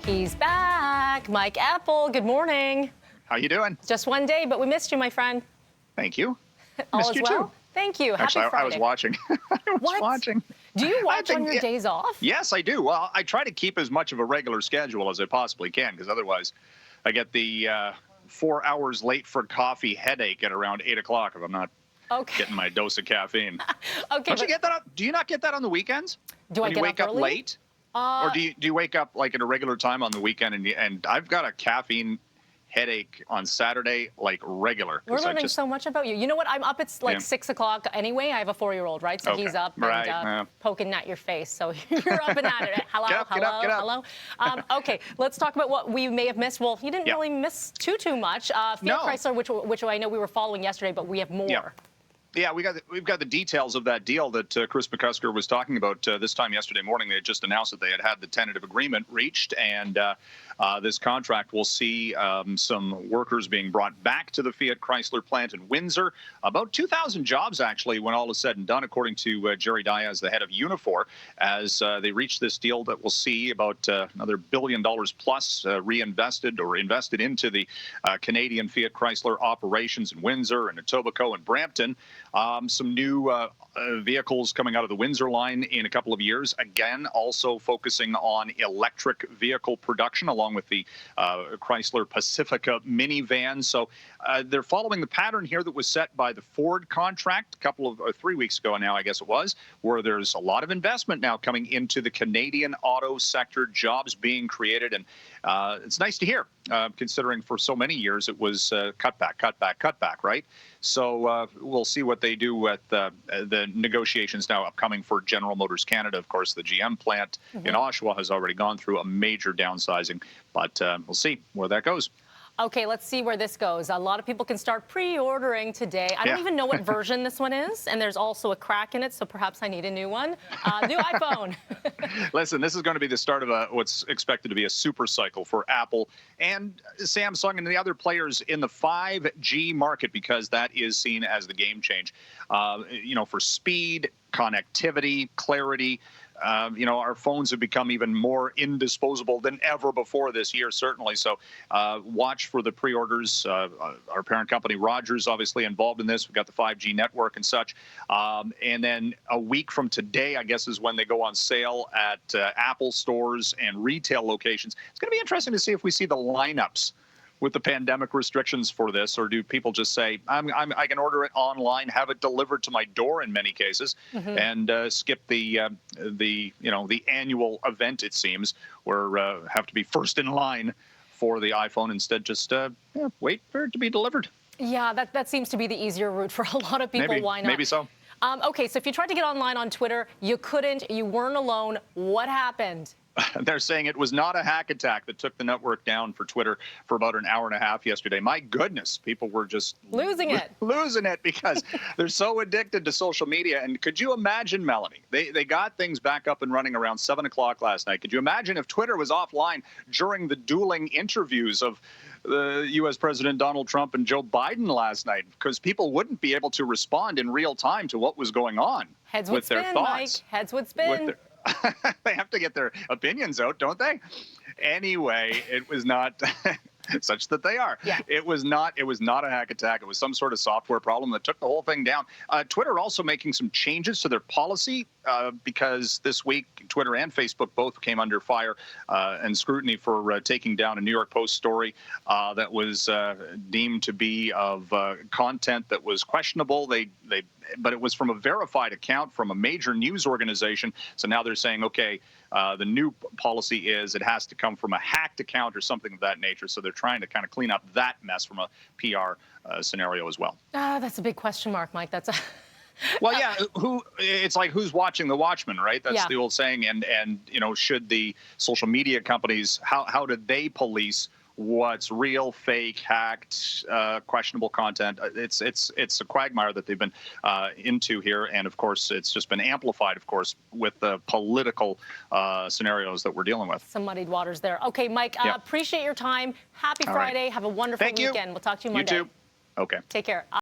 He's back. Mike Apple, good morning. How you doing? Just one day, but we missed you, my friend. Thank you. All Missed is you well? too. Thank you. Actually, Happy Friday. I was watching. I was What? watching. Do you watch on think- your days off? Yes, I do. Well, I try to keep as much of a regular schedule as I possibly can, because otherwise I get the 4 hours late for coffee headache at around 8 o'clock if I'm not getting my dose of caffeine. Okay. Don't you get that? Do you not get that on the weekends? Do I when get you wake up early? late? Or do you wake up like at a regular time on the weekend? And I've got a caffeine headache on Saturday, like regular. We're learning so much about you. You know what? I'm up at like 6 o'clock anyway. I have a 4-year-old, right? So he's up and poking at your face. So you're up and at it. Hello, get up, hello, get up. hello. Okay, let's talk about what we may have missed. Well, you didn't really miss too much. Fiat Chrysler, which I know we were following yesterday, but we have more. Yeah, we've got the details of that deal that Chris McCusker was talking about this time yesterday morning. They had just announced that they had the tentative agreement reached, and this contract will see some workers being brought back to the Fiat Chrysler plant in Windsor. About 2,000 jobs, actually, when all is said and done, according to Jerry Diaz, the head of Unifor, as they reach this deal that will see about another $1 billion plus reinvested or invested into the Canadian Fiat Chrysler operations in Windsor and Etobicoke and Brampton. Some new vehicles coming out of the Windsor line in a couple of years. Again, also focusing on electric vehicle production, along with the Chrysler Pacifica minivan. So they're following the pattern here that was set by the Ford contract a couple of 3 weeks ago now, I guess it was, where there's a lot of investment now coming into the Canadian auto sector, jobs being created. And it's nice to hear, considering for so many years it was cutback, right? So we'll see what they do at the negotiations now upcoming for General Motors Canada. Of course, the GM plant in Oshawa has already gone through a major downsizing, but we'll see where that goes. Okay, let's see where this goes. A lot of people can start pre-ordering today. I don't even know what version this one is, and there's also a crack in it, so perhaps I need a new one. New iPhone. Listen, this is going to be the start of what's expected to be a super cycle for Apple and Samsung and the other players in the 5G market, because that is seen as the game change. For speed, connectivity, clarity. Our phones have become even more indisposable than ever before this year, certainly. So watch for the pre-orders. Our parent company, Rogers, obviously involved in this. We've got the 5G network and such. And then a week from today, I guess, is when they go on sale at Apple stores and retail locations. It's going to be interesting to see if we see the lineups with the pandemic restrictions for this, or do people just say, I can order it online, have it delivered to my door in many cases, and skip the annual event, it seems, where have to be first in line for the iPhone, instead just wait for it to be delivered. Yeah, that seems to be the easier route for a lot of people. Maybe, why not? Maybe so. Okay, so if you tried to get online on Twitter, you couldn't, you weren't alone. What happened? They're saying it was not a hack attack that took the network down for Twitter for about an hour and a half yesterday. My goodness, people were just losing it because they're so addicted to social media. And could you imagine, Melanie, they got things back up and running around 7 o'clock last night. Could you imagine if Twitter was offline during the dueling interviews of the U.S. President Donald Trump and Joe Biden last night? Because people wouldn't be able to respond in real time to what was going on. Heads would spin, Mike. Heads would spin. They have to get their opinions out, don't they? Anyway, it was not such that they are. Yeah. It was not a hack attack. It was some sort of software problem that took the whole thing down. Twitter also making some changes to their policy because this week Twitter and Facebook both came under fire and scrutiny for taking down a New York Post story that was deemed to be of content that was questionable. But it was from a verified account from a major news organization. So now they're saying, okay, the new policy is it has to come from a hacked account or something of that nature. So they're trying to kind of clean up that mess from a PR scenario as well. That's a big question mark, Mike. That's a... Well, yeah, it's like who's watching the Watchmen, right? That's the old saying. And should the social media companies, how did they police what's real, fake, hacked, questionable content? It's a quagmire that they've been into here, and of course, it's just been amplified, of course, with the political scenarios that we're dealing with. Some muddied waters there. Okay, Mike, appreciate your time. Happy Friday. Have a wonderful weekend. We'll talk to you Monday. You too. Okay. Take care.